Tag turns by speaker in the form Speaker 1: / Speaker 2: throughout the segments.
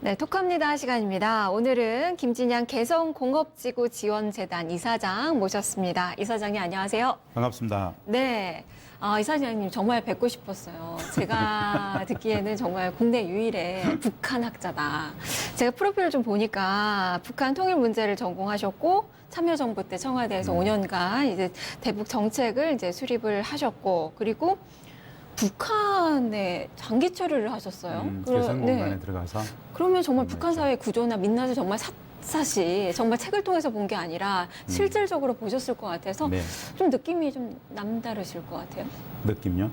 Speaker 1: 네, 톡합니다 시간입니다. 오늘은 김진양 개성공업지구지원재단 이사장 모셨습니다. 이사장님 안녕하세요.
Speaker 2: 반갑습니다.
Speaker 1: 네, 이사장님 정말 뵙고 싶었어요. 제가 듣기에는 정말 국내 유일의 북한 학자다. 제가 프로필을 좀 보니까 북한 통일 문제를 전공하셨고 참여정부 때 청와대에서 5년간 이제 대북 정책을 이제 수립을 하셨고 그리고 북한에 장기 체류를 하셨어요.
Speaker 2: 개성공단에 들어가서.
Speaker 1: 그러면 정말 북한 사회 구조나 민낯을 정말 샅샅이 정말 책을 통해서 본 게 아니라 실질적으로 보셨을 것 같아서 좀 느낌이 좀 남다르실 것 같아요.
Speaker 2: 느낌요?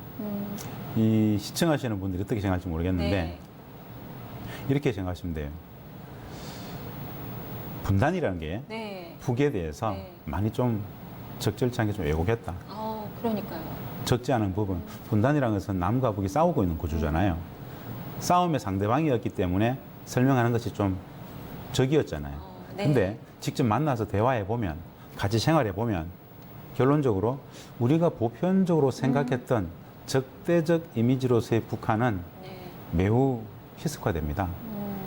Speaker 2: 이 시청하시는 분들이 어떻게 생각할지 모르겠는데 이렇게 생각하시면 돼요. 분단이라는 게 북에 대해서 많이 좀 적절치 않게 좀 왜곡했다.
Speaker 1: 그러니까요.
Speaker 2: 적지 않은 부분. 분단이라는 것은 남과 북이 싸우고 있는 구조잖아요. 싸움의 상대방이었기 때문에 설명하는 것이 좀 적이었잖아요. 근데 직접 만나서 대화해보면, 같이 생활해보면 결론적으로 우리가 보편적으로 생각했던 적대적 이미지로서의 북한은 매우 희석화됩니다.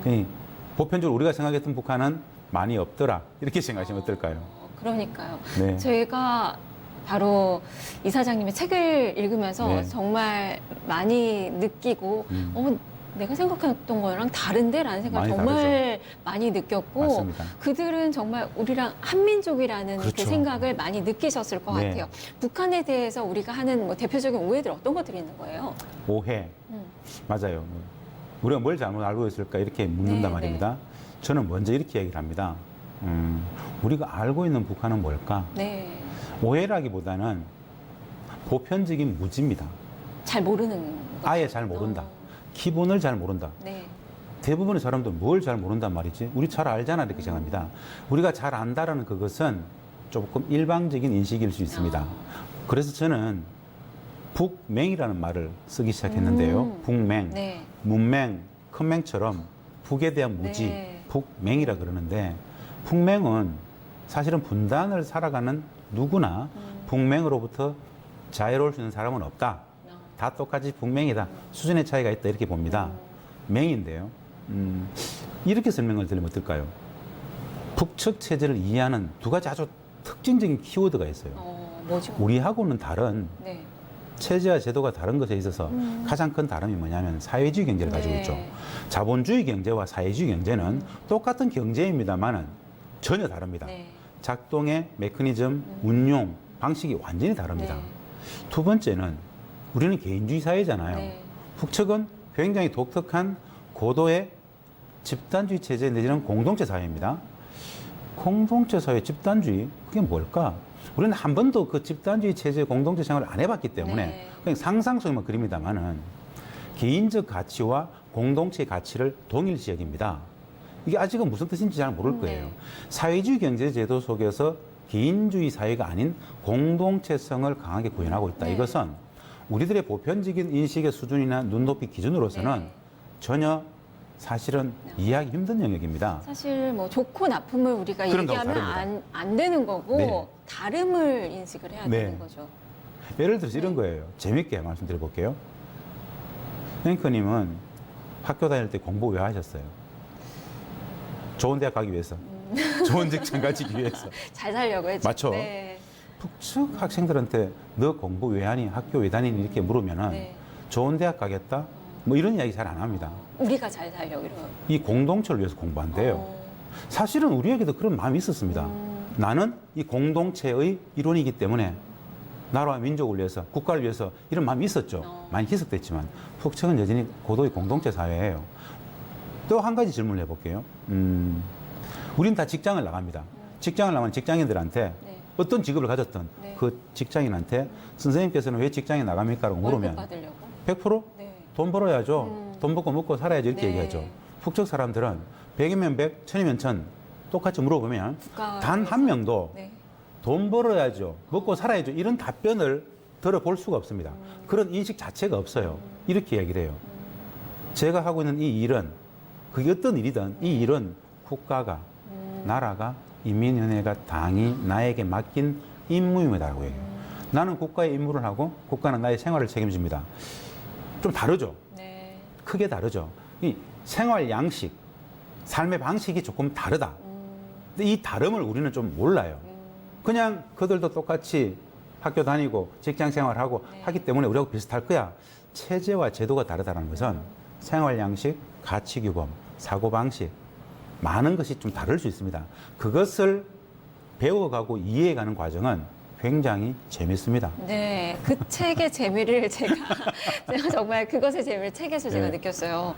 Speaker 2: 그러니까 보편적으로 우리가 생각했던 북한은 많이 없더라. 이렇게 생각하시면 어떨까요?
Speaker 1: 그러니까요.
Speaker 2: 네.
Speaker 1: 제가 바로 이사장님의 책을 읽으면서 정말 많이 느끼고 내가 생각했던 거랑 다른데? 라는 생각을 정말 많이 느꼈고
Speaker 2: 맞습니다.
Speaker 1: 그들은 정말 우리랑 한민족이라는 그 생각을 많이 느끼셨을 것 같아요. 북한에 대해서 우리가 하는 뭐 대표적인 오해들 어떤 것들이 있는 거예요?
Speaker 2: 오해. 맞아요. 우리가 뭘 잘못 알고 있을까 이렇게 묻는단 말입니다. 저는 먼저 이렇게 얘기를 합니다. 우리가 알고 있는 북한은 뭘까? 오해라기보다는 보편적인 무지입니다.
Speaker 1: 잘 모르는
Speaker 2: 아예 잘 모른다. 기본을 잘 모른다. 대부분의 사람들 뭘 잘 모른단 말이지? 우리 잘 알잖아 이렇게 생각합니다. 우리가 잘 안다라는 그것은 조금 일방적인 인식일 수 있습니다. 그래서 저는 북맹이라는 말을 쓰기 시작했는데요. 북맹, 문맹, 큰맹처럼 북에 대한 무지, 북맹이라 그러는데 북맹은 사실은 분단을 살아가는 누구나 북맹으로부터 자유로울 수 있는 사람은 없다. 다 똑같이 북맹이다. 수준의 차이가 있다. 이렇게 봅니다. 맹인데요. 이렇게 설명을 드리면 어떨까요? 북측 체제를 이해하는 두 가지 아주 특징적인 키워드가 있어요.
Speaker 1: 뭐죠?
Speaker 2: 우리하고는 다른 체제와 제도가 다른 것에 있어서 가장 큰 다름이 뭐냐면 사회주의 경제를 가지고 있죠. 자본주의 경제와 사회주의 경제는 똑같은 경제입니다만은 전혀 다릅니다. 작동의 메커니즘, 운용, 방식이 완전히 다릅니다. 두 번째는 우리는 개인주의 사회잖아요. 북측은 굉장히 독특한 고도의 집단주의 체제 내지는 공동체 사회입니다. 공동체 사회, 집단주의, 그게 뭘까? 우리는 한 번도 그 집단주의 체제, 공동체 생활을 안 해봤기 때문에 그냥 상상 속에만 그립니다만은 개인적 가치와 공동체의 가치를 동일시 여깁니다. 이게 아직은 무슨 뜻인지 잘 모를 거예요. 사회주의 경제 제도 속에서 개인주의 사회가 아닌 공동체성을 강하게 구현하고 있다. 이것은 우리들의 보편적인 인식의 수준이나 눈높이 기준으로서는 전혀 사실은 이해하기 힘든 영역입니다.
Speaker 1: 사실 뭐 좋고 나쁨을 우리가 얘기하면 안 되는 거고 다름을 인식을 해야 되는 거죠.
Speaker 2: 예를 들어서 이런 거예요. 재밌게 말씀드려 볼게요. 앵커님은 학교 다닐 때 공부 왜 하셨어요? 좋은 대학 가기 위해서. 좋은 직장 가지기 위해서.
Speaker 1: 잘 살려고 했죠.
Speaker 2: 맞죠? 북측 학생들한테 너 공부 왜 하니? 학교 왜 다니니? 이렇게 물으면은 좋은 대학 가겠다? 뭐 이런 이야기 잘 안 합니다.
Speaker 1: 우리가 잘 살려고 이런.
Speaker 2: 이 공동체를 위해서 공부한대요. 사실은 우리에게도 그런 마음이 있었습니다. 나는 이 공동체의 일원이기 때문에 나라와 민족을 위해서, 국가를 위해서 이런 마음이 있었죠. 많이 희석됐지만 북측은 여전히 고도의 공동체 사회예요. 또 한 가지 질문을 해볼게요. 우린 다 직장을 나갑니다. 직장을 나가면 직장인들한테 어떤 직업을 가졌던 그 직장인한테 선생님께서는 왜 직장에 나갑니까? 라고 물으면 100% 돈 벌어야죠. 돈 벌고 먹고 살아야죠. 이렇게 얘기하죠. 북측 사람들은 100이면 100, 1000이면 1000 똑같이 물어보면 단 한 명도 돈 벌어야죠. 먹고 살아야죠. 이런 답변을 들어볼 수가 없습니다. 그런 인식 자체가 없어요. 이렇게 얘기를 해요. 제가 하고 있는 이 일은 그게 어떤 일이든 이 일은 국가가 나라가 인민위원회가 당이 나에게 맡긴 임무임이라고 해요. 나는 국가의 임무를 하고 국가는 나의 생활을 책임집니다. 좀 다르죠?
Speaker 1: 네.
Speaker 2: 크게 다르죠. 이 생활 양식, 삶의 방식이 조금 다르다. 근데 이 다름을 우리는 좀 몰라요. 그냥 그들도 똑같이 학교 다니고 직장 생활하고
Speaker 1: 네.
Speaker 2: 하기 때문에 우리하고 비슷할 거야. 체제와 제도가 다르다는 것은 생활 양식, 가치 규범, 사고 방식, 많은 것이 좀 다를 수 있습니다. 그것을 배워가고 이해해가는 과정은 굉장히 재밌습니다.
Speaker 1: 네, 그 책의 재미를 제가 정말 그것의 재미를 책에서 제가
Speaker 2: 네.
Speaker 1: 느꼈어요.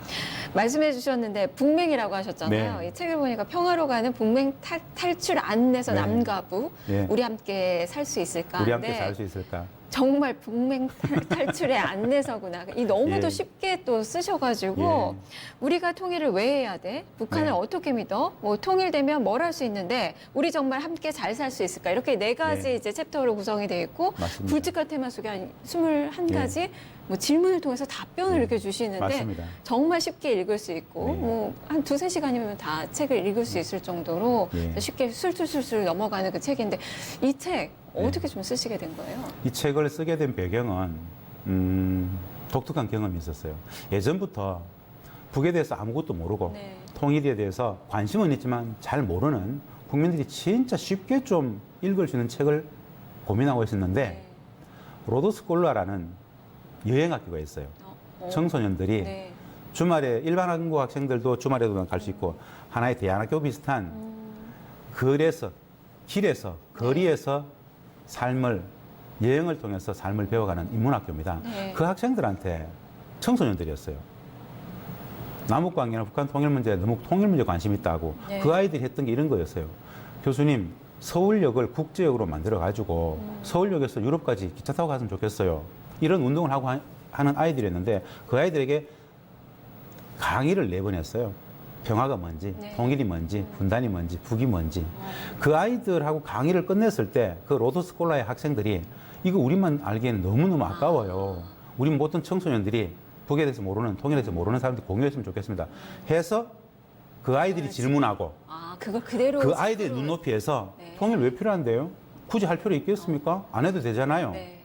Speaker 1: 말씀해 주셨는데 북맹이라고 하셨잖아요.
Speaker 2: 네.
Speaker 1: 이 책을 보니까 평화로 가는 북맹 탈출 안내서
Speaker 2: 네.
Speaker 1: 남과 부
Speaker 2: 네.
Speaker 1: 우리 함께 살 수 있을까?
Speaker 2: 우리 함께
Speaker 1: 네.
Speaker 2: 살 수 있을까?
Speaker 1: 정말 북맹 탈출의 안내서구나. 이 너무도
Speaker 2: 예.
Speaker 1: 쉽게 또 쓰셔가지고 우리가 통일을 왜 해야 돼? 북한을
Speaker 2: 네.
Speaker 1: 어떻게 믿어? 뭐 통일되면 뭘 할 수 있는데 우리 정말 함께 잘 살 수 있을까? 이렇게 네 가지
Speaker 2: 예.
Speaker 1: 이제 챕터로 구성이 되어 있고
Speaker 2: 맞습니다.
Speaker 1: 굵직한 테마 속에 한 21가지 뭐 질문을 통해서 답변을
Speaker 2: 예.
Speaker 1: 이렇게 주시는데
Speaker 2: 맞습니다.
Speaker 1: 정말 쉽게 읽을 수 있고
Speaker 2: 네.
Speaker 1: 뭐 한 두세 시간이면 다 책을 읽을 수 있을 정도로
Speaker 2: 예.
Speaker 1: 쉽게 술술술술 넘어가는 그 책인데 이 책 어떻게 좀 쓰시게 된 거예요?
Speaker 2: 이 책을 쓰게 된 배경은 독특한 경험이 있었어요. 예전부터 북에 대해서 아무것도 모르고
Speaker 1: 네.
Speaker 2: 통일에 대해서 관심은 있지만 잘 모르는 국민들이 진짜 쉽게 좀 읽을 수 있는 책을 고민하고 있었는데
Speaker 1: 네.
Speaker 2: 로드스콜라라는 여행학교가 있어요. 청소년들이
Speaker 1: 네.
Speaker 2: 주말에 일반 한국 학생들도 주말에도 갈 수 있고 하나의 대안학교 비슷한 길에서 거리에서 삶을 여행을 통해서 삶을 배워가는 인문학교입니다.
Speaker 1: 네.
Speaker 2: 그 학생들한테 청소년들이었어요. 남북관계나 북한 통일 문제에 너무 통일 문제에 관심 있다고
Speaker 1: 네.
Speaker 2: 그 아이들이 했던 게 이런 거였어요. 교수님, 서울역을 국제역으로 만들어가지고 서울역에서 유럽까지 기차 타고 갔으면 좋겠어요. 이런 운동을 하고 하는 아이들이었는데 그 아이들에게 강의를 4번 했어요. 평화가 뭔지,
Speaker 1: 네.
Speaker 2: 통일이 뭔지, 분단이 뭔지, 북이 뭔지. 그 아이들하고 강의를 끝냈을 때 그 로드스콜라의 학생들이 이거 우리만 알기에는 너무너무 아까워요. 우리 모든 청소년들이 북에 대해서 모르는, 통일에 대해서 모르는 사람들이 공유했으면 좋겠습니다. 해서 그 아이들이 질문하고
Speaker 1: 그걸 그대로
Speaker 2: 그 아이들의
Speaker 1: 책으로.
Speaker 2: 눈높이에서
Speaker 1: 네.
Speaker 2: 통일 왜 필요한데요? 굳이 할 필요 있겠습니까? 안 해도 되잖아요.
Speaker 1: 네.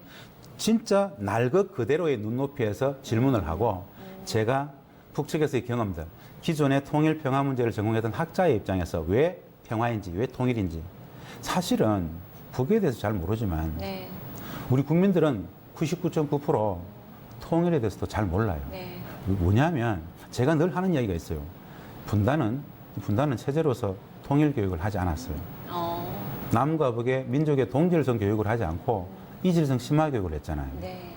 Speaker 2: 진짜 날 것 그대로의 눈높이에서 질문을 하고 제가 북측에서의 경험들, 기존의 통일 평화 문제를 전공했던 학자의 입장에서 왜 평화인지, 왜 통일인지 사실은 북에 대해서 잘 모르지만
Speaker 1: 네.
Speaker 2: 우리 국민들은 99.9% 통일에 대해서도 잘 몰라요.
Speaker 1: 네.
Speaker 2: 뭐냐면 제가 늘 하는 이야기가 있어요. 분단은 체제로서 통일 교육을 하지 않았어요. 남과 북의 민족의 동질성 교육을 하지 않고 이질성 심화 교육을 했잖아요.
Speaker 1: 네.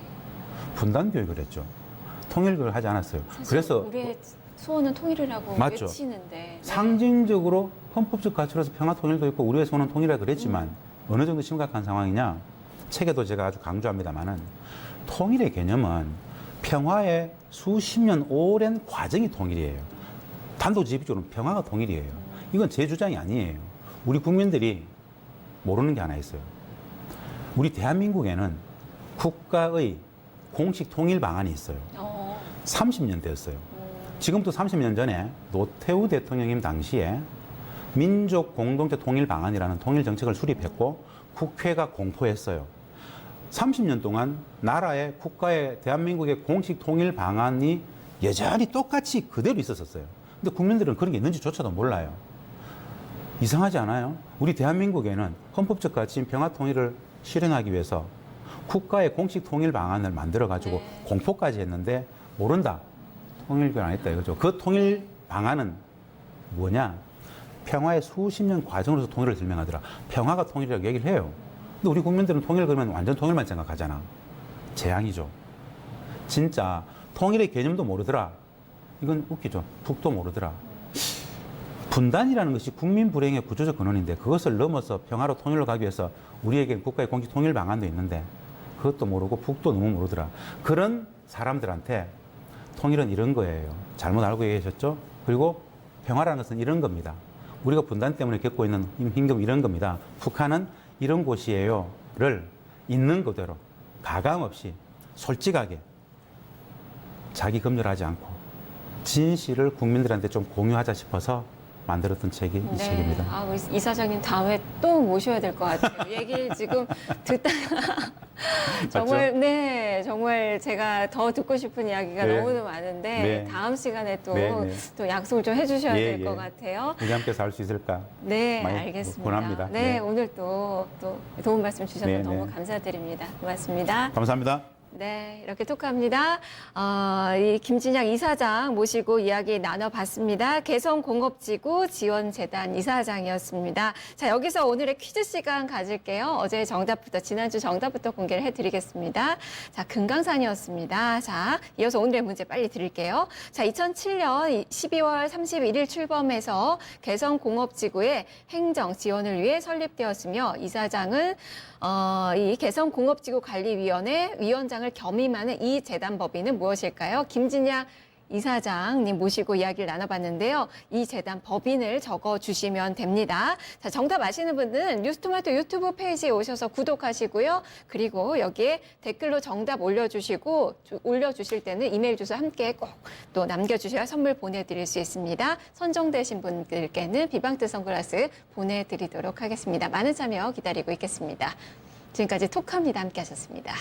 Speaker 2: 분단 교육을 했죠. 통일 교육을 하지 않았어요. 그래서
Speaker 1: 우리의 소원은 통일이라고
Speaker 2: 맞죠.
Speaker 1: 외치는데 네.
Speaker 2: 상징적으로 헌법적 가치로서 평화 통일도 있고 우리의 소원은 통일이라 그랬지만 어느 정도 심각한 상황이냐? 책에도 제가 아주 강조합니다만은 통일의 개념은 평화의 수십 년 오랜 과정이 통일이에요. 단도직입적으로 평화가 통일이에요. 이건 제 주장이 아니에요. 우리 국민들이 모르는 게 하나 있어요. 우리 대한민국에는 국가의 공식 통일 방안이 있어요. 30년 됐어요. 지금부터 30년 전에 노태우 대통령님 당시에 민족 공동체 통일 방안이라는 통일 정책을 수립했고 국회가 공포했어요. 30년 동안 나라의 국가의 대한민국의 공식 통일 방안이 여전히 똑같이 그대로 있었어요. 근데 국민들은 그런 게 있는지조차도 몰라요. 이상하지 않아요? 우리 대한민국에는 헌법적 가치인 평화 통일을 실현하기 위해서 국가의 공식 통일 방안을 만들어가지고 공포까지 했는데 모른다. 통일교육 안 했다 이거죠. 그 통일 방안은 뭐냐? 평화의 수십 년 과정으로서 통일을 설명하더라. 평화가 통일이라고 얘기를 해요. 근데 우리 국민들은 통일 그러면 완전 통일만 생각하잖아. 재앙이죠. 진짜 통일의 개념도 모르더라. 이건 웃기죠. 북도 모르더라. 분단이라는 것이 국민 불행의 구조적 근원인데 그것을 넘어서 평화로 통일로 가기 위해서 우리에게 국가의 공식 통일 방안도 있는데 그것도 모르고 북도 너무 모르더라. 그런 사람들한테 통일은 이런 거예요. 잘못 알고 계셨죠? 그리고 평화라는 것은 이런 겁니다. 우리가 분단 때문에 겪고 있는 힘듦 이런 겁니다. 북한은 이런 곳이에요를 있는 그대로 가감 없이 솔직하게 자기 검열하지 않고 진실을 국민들한테 좀 공유하자 싶어서 만들었던 책이 이 책입니다.
Speaker 1: 아, 우리 이사장님 다음에 또 모셔야 될 것 같아요. 얘기를 지금 듣다 정말 네 정말 제가 더 듣고 싶은 이야기가
Speaker 2: 네.
Speaker 1: 너무도 많은데
Speaker 2: 네.
Speaker 1: 다음 시간에 또,
Speaker 2: 네, 네.
Speaker 1: 또 약속을 좀 해주셔야
Speaker 2: 예,
Speaker 1: 될 것
Speaker 2: 예.
Speaker 1: 같아요.
Speaker 2: 우리 함께 살 수 있을까?
Speaker 1: 네,
Speaker 2: 많이
Speaker 1: 알겠습니다.
Speaker 2: 권합니다.
Speaker 1: 네,
Speaker 2: 네.
Speaker 1: 오늘 또 도움 말씀 주셔서
Speaker 2: 네,
Speaker 1: 너무
Speaker 2: 네.
Speaker 1: 감사드립니다. 고맙습니다.
Speaker 2: 감사합니다.
Speaker 1: 네, 이렇게 톡합니다. 이 김진양 이사장 모시고 이야기 나눠봤습니다. 개성공업지구 지원재단 이사장이었습니다. 자, 여기서 오늘의 퀴즈 시간 가질게요. 어제 정답부터, 지난주 정답부터 공개를 해드리겠습니다. 자, 금강산이었습니다. 자, 이어서 오늘의 문제 빨리 드릴게요. 자, 2007년 12월 31일 출범해서 개성공업지구의 행정 지원을 위해 설립되었으며 이사장은 이 개성공업지구관리위원회 위원장을 겸임하는 이 재단 법인은 무엇일까요? 김진양 이사장님 모시고 이야기를 나눠봤는데요. 이 재단 법인을 적어주시면 됩니다. 자, 정답 아시는 분들은 뉴스토마토 유튜브 페이지에 오셔서 구독하시고요. 그리고 여기에 댓글로 정답 올려주실 때는 이메일 주소 함께 꼭 또 남겨주셔야 선물 보내드릴 수 있습니다. 선정되신 분들께는 비방트 선글라스 보내드리도록 하겠습니다. 많은 참여 기다리고 있겠습니다. 지금까지 톡합니다 함께 하셨습니다.